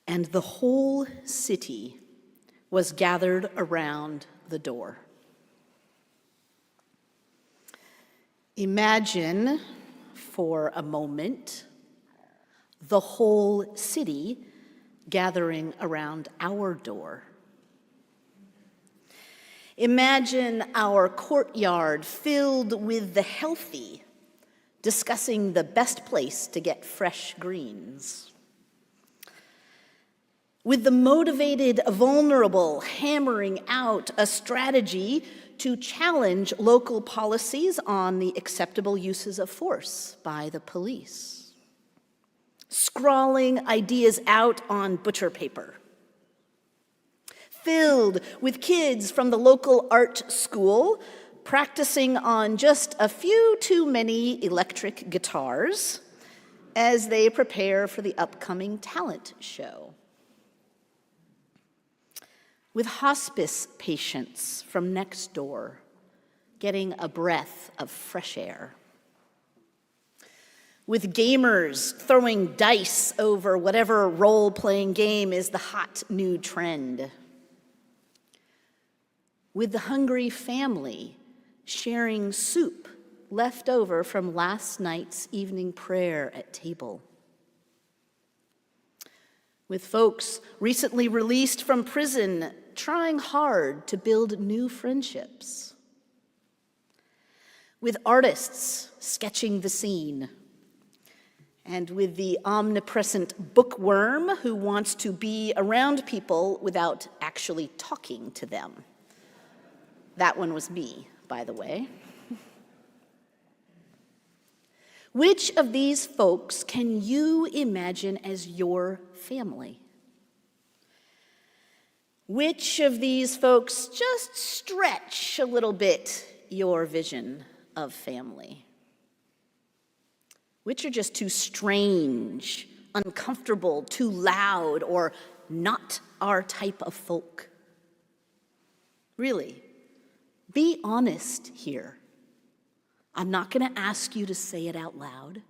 and the whole city was gathered around the door. Imagine for a moment the whole city gathering around our door. Imagine our courtyard filled with the healthy, discussing the best place to get fresh greens. With the motivated vulnerable hammering out a strategy to challenge local policies on the acceptable uses of force by the police. Scrawling ideas out on butcher paper. Filled with kids from the local art school practicing on just a few too many electric guitars as they prepare for the upcoming talent show. With hospice patients from next door getting a breath of fresh air. With gamers throwing dice over whatever role-playing game is the hot new trend. With the hungry family sharing soup left over from last night's evening prayer at table. With folks recently released from prison trying hard to build new friendships. With artists sketching the scene. And with the omnipresent bookworm who wants to be around people without actually talking to them. That one was me, by the way. Which of these folks can you imagine as your family? Which of these folks just stretch a little bit your vision of family? Which are just too strange, uncomfortable, too loud, or not our type of folk? Really, be honest here. I'm not going to ask you to say it out loud.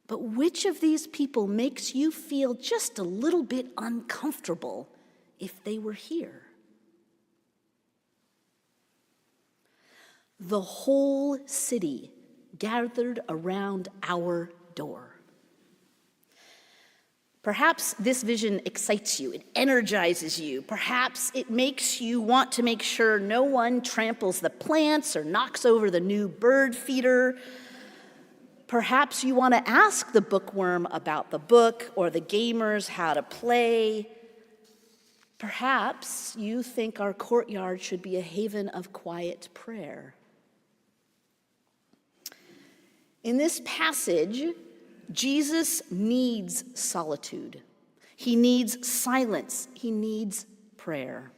But which of these people makes you feel just a little bit uncomfortable if they were here? The whole city gathered around our door. Perhaps this vision excites you, it energizes you. Perhaps it makes you want to make sure no one tramples the plants or knocks over the new bird feeder. Perhaps you want to ask the bookworm about the book or the gamers how to play. Perhaps you think our courtyard should be a haven of quiet prayer. In this passage, Jesus needs solitude. He needs silence. He needs prayer.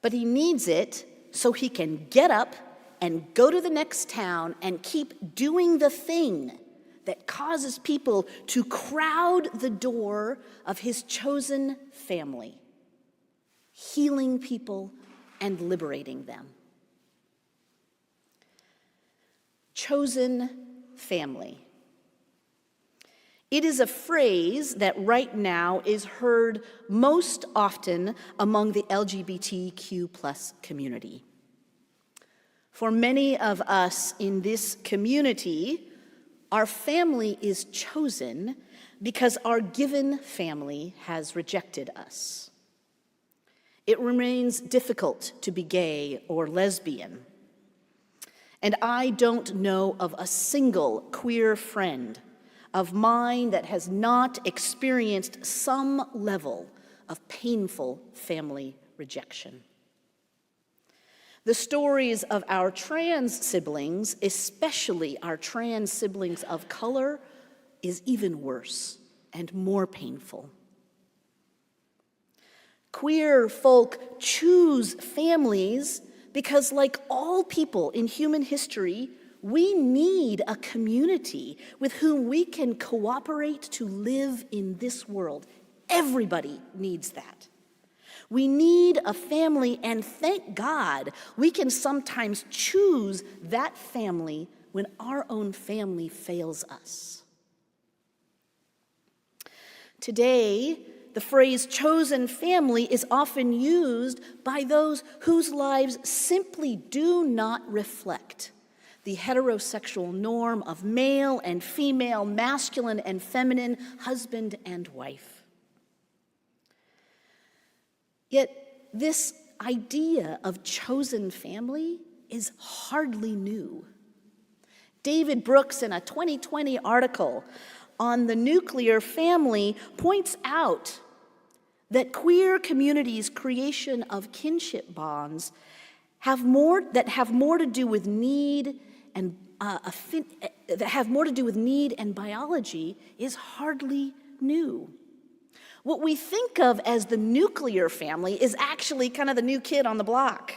But he needs it so he can get up and go to the next town and keep doing the thing that causes people to crowd the door of his chosen family, healing people and liberating them. Chosen family. It is a phrase that right now is heard most often among the LGBTQ+ community. For many of us in this community, our family is chosen because our given family has rejected us. It remains difficult to be gay or lesbian. And I don't know of a single queer friend of mine that has not experienced some level of painful family rejection. The stories of our trans siblings, especially our trans siblings of color, is even worse and more painful. Queer folk choose families because, like all people in human history, we need a community with whom we can cooperate to live in this world. Everybody needs that. We need a family, and thank God we can sometimes choose that family when our own family fails us. Today, the phrase chosen family is often used by those whose lives simply do not reflect the heterosexual norm of male and female, masculine and feminine, husband and wife. Yet this idea of chosen family is hardly new. David Brooks, in a 2020 article on the nuclear family, points out that queer communities' creation of kinship bonds have more to do with need and biology is hardly new. What we think of as the nuclear family is actually kind of the new kid on the block.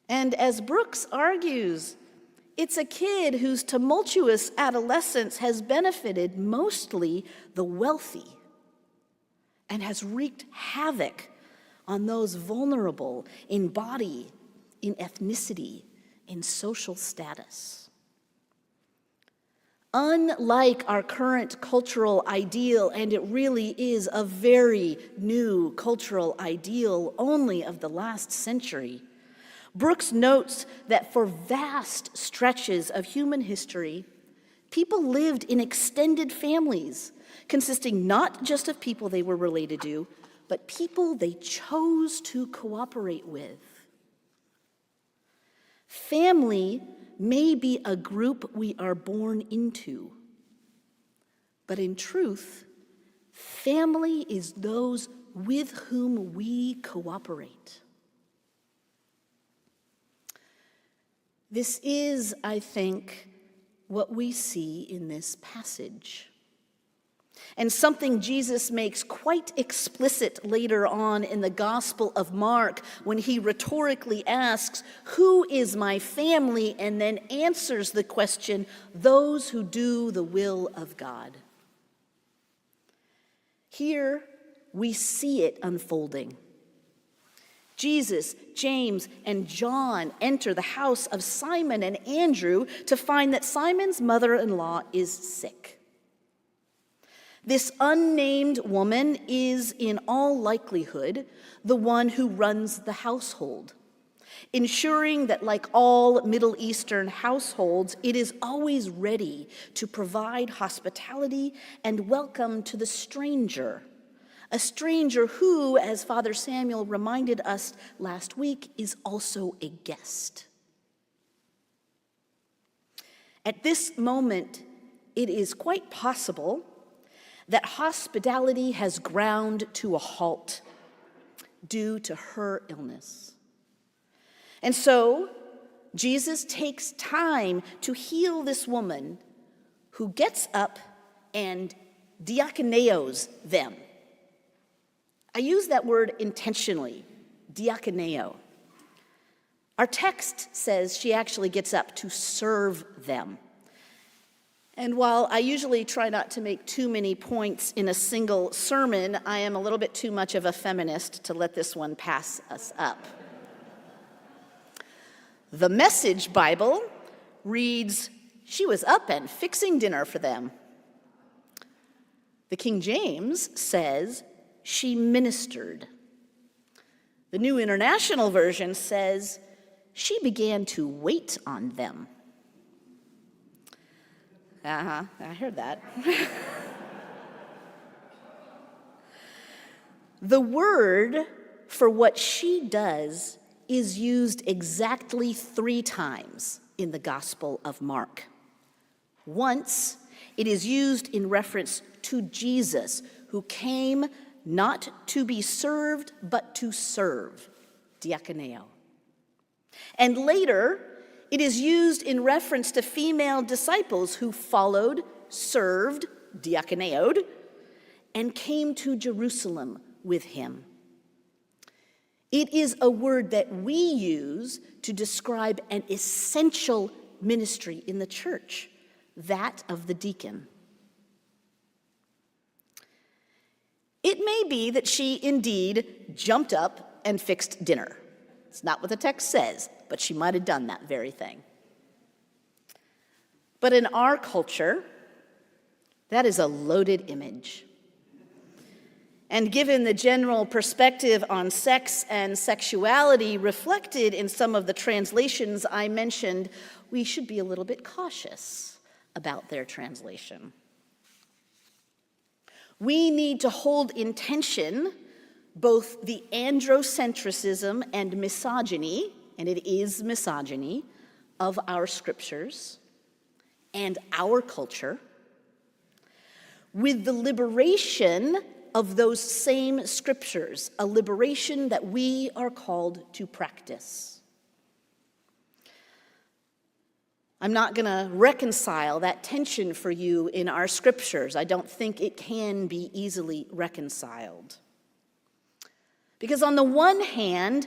And as Brooks argues, it's a kid whose tumultuous adolescence has benefited mostly the wealthy and has wreaked havoc on those vulnerable in body, in ethnicity, in social status. Unlike our current cultural ideal, and it really is a very new cultural ideal only of the last century, Brooks notes that for vast stretches of human history, people lived in extended families, consisting not just of people they were related to, but people they chose to cooperate with. Family may be a group we are born into, but in truth, family is those with whom we cooperate. This is, I think, what we see in this passage, and something Jesus makes quite explicit later on in the Gospel of Mark when he rhetorically asks, "Who is my family?" and then answers the question, "Those who do the will of God." Here we see it unfolding. Jesus, James, and John enter the house of Simon and Andrew to find that Simon's mother-in-law is sick. This unnamed woman is, in all likelihood, the one who runs the household, ensuring that, like all Middle Eastern households, it is always ready to provide hospitality and welcome to the stranger, a stranger who, as Father Samuel reminded us last week, is also a guest. At this moment, it is quite possible that hospitality has ground to a halt due to her illness. And so, Jesus takes time to heal this woman who gets up and diakoneos them. I use that word intentionally, diakoneo. Our text says she actually gets up to serve them. And while I usually try not to make too many points in a single sermon, I am a little bit too much of a feminist to let this one pass us up. The Message Bible reads, "She was up and fixing dinner for them." The King James says, "She ministered." The New International Version says, "She began to wait on them." I heard that. The word for what she does is used exactly 3 times in the Gospel of Mark. Once, it is used in reference to Jesus, who came not to be served, but to serve, diakoneo. And later, it is used in reference to female disciples who followed, served, diakoneoed, and came to Jerusalem with him. It is a word that we use to describe an essential ministry in the church, that of the deacon. It may be that she indeed jumped up and fixed dinner. It's not what the text says, but she might have done that very thing. But in our culture, That is a loaded image. And given the general perspective on sex and sexuality reflected in some of the translations I mentioned, we should be a little bit cautious about their translation. We need to hold in tension both the androcentrism and misogyny, and it is misogyny, of our scriptures and our culture, with the liberation of those same scriptures, a liberation that we are called to practice. I'm not going to reconcile that tension for you in our scriptures. I don't think it can be easily reconciled. Because on the one hand,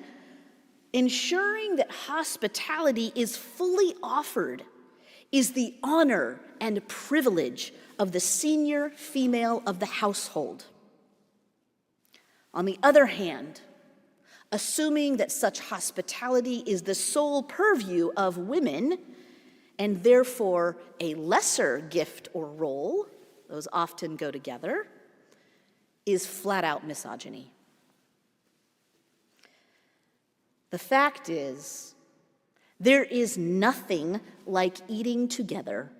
ensuring that hospitality is fully offered is the honor and privilege of the senior female of the household. On the other hand, assuming that such hospitality is the sole purview of women, and therefore a lesser gift or role, those often go together, is flat out misogyny. The fact is, there is nothing like eating together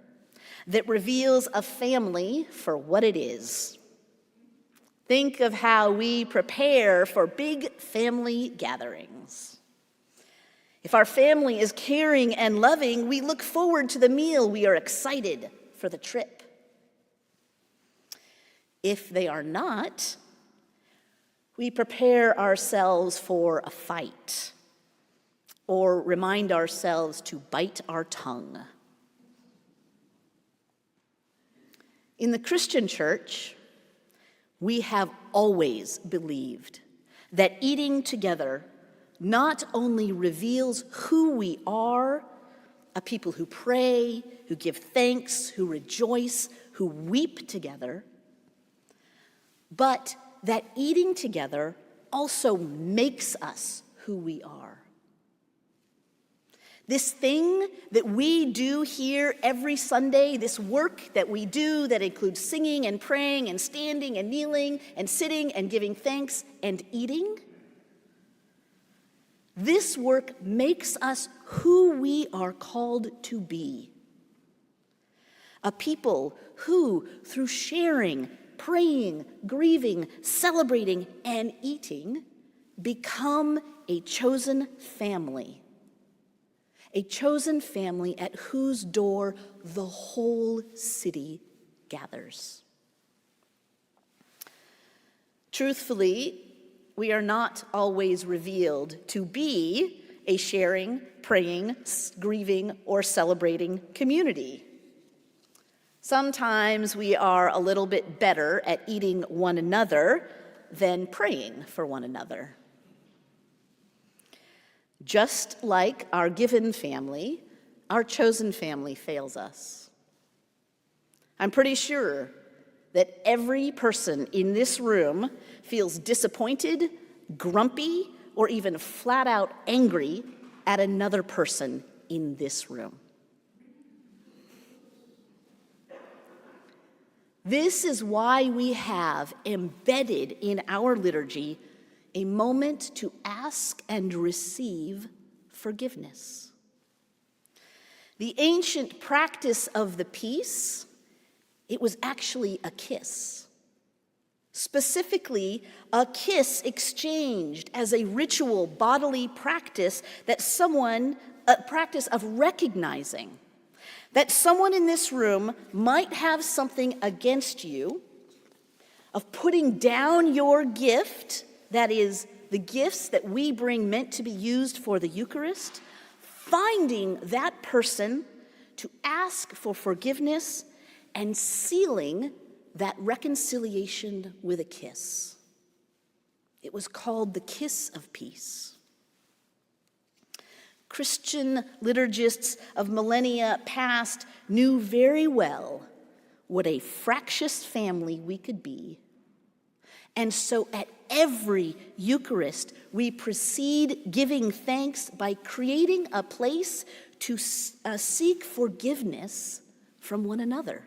that reveals a family for what it is. Think of how we prepare for big family gatherings. If our family is caring and loving, we look forward to the meal. We are excited for the trip. If they are not, we prepare ourselves for a fight or remind ourselves to bite our tongue. In the Christian church, we have always believed that eating together not only reveals who we are, a people who pray, who give thanks, who rejoice, who weep together, but that eating together also makes us who we are. This thing that we do here every Sunday, this work that we do that includes singing and praying and standing and kneeling and sitting and giving thanks and eating, this work makes us who we are called to be. A people who, through sharing, praying, grieving, celebrating, and eating, become a chosen family. A chosen family at whose door the whole city gathers. Truthfully, we are not always revealed to be a sharing, praying, grieving, or celebrating community. Sometimes we are a little bit better at eating one another than praying for one another. Just like our given family, our chosen family fails us. I'm pretty sure that every person in this room feels disappointed, grumpy, or even flat out angry at another person in this room. This is why we have embedded in our liturgy a moment to ask and receive forgiveness. The ancient practice of the peace, it was actually a kiss. Specifically, a kiss exchanged as a ritual bodily practice a practice of recognizing that someone in this room might have something against you, of putting down your gift, that is, the gifts that we bring meant to be used for the Eucharist, finding that person to ask for forgiveness and sealing that reconciliation with a kiss. It was called the kiss of peace. Christian liturgists of millennia past knew very well what a fractious family we could be. And so at every Eucharist, we proceed giving thanks by creating a place to seek forgiveness from one another.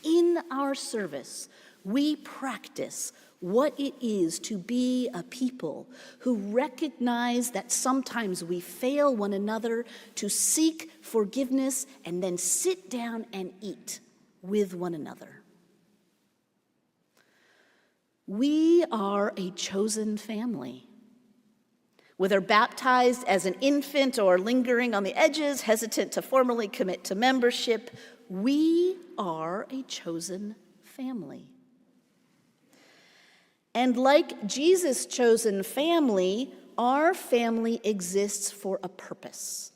in our service, we practice what it is to be a people who recognize that sometimes we fail one another, to seek forgiveness, and then sit down and eat with one another. We are a chosen family. Whether baptized as an infant or lingering on the edges, hesitant to formally commit to membership, we are a chosen family. And like Jesus' chosen family, our family exists for a purpose.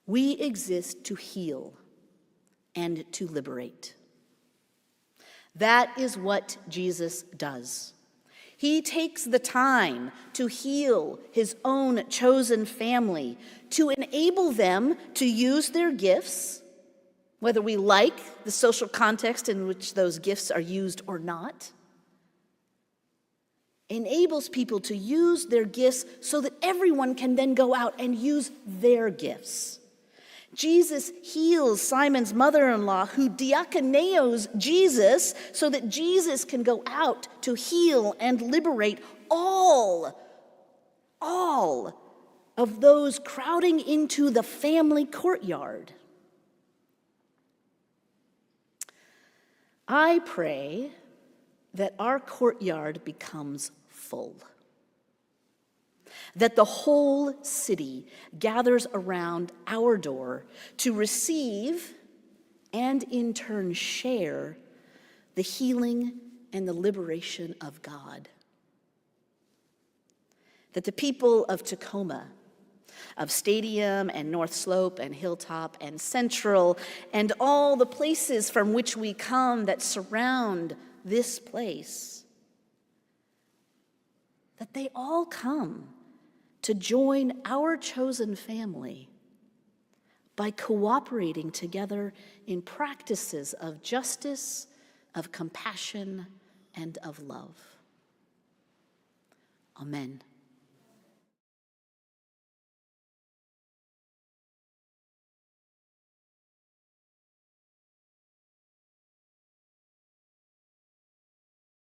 We exist to heal and to liberate. That is what Jesus does. He takes the time to heal his own chosen family, to enable them to use their gifts, whether we like the social context in which those gifts are used or not. Enables people to use their gifts so that everyone can then go out and use their gifts. Jesus heals Simon's mother-in-law, who diakoneos Jesus so that Jesus can go out to heal and liberate all of those crowding into the family courtyard. I pray that our courtyard becomes full, that the whole city gathers around our door to receive and in turn share the healing and the liberation of God. That the people of Tacoma, of Stadium and North Slope and Hilltop and Central and all the places from which we come that surround this place, that they all come to join our chosen family by cooperating together in practices of justice, of compassion, and of love. Amen.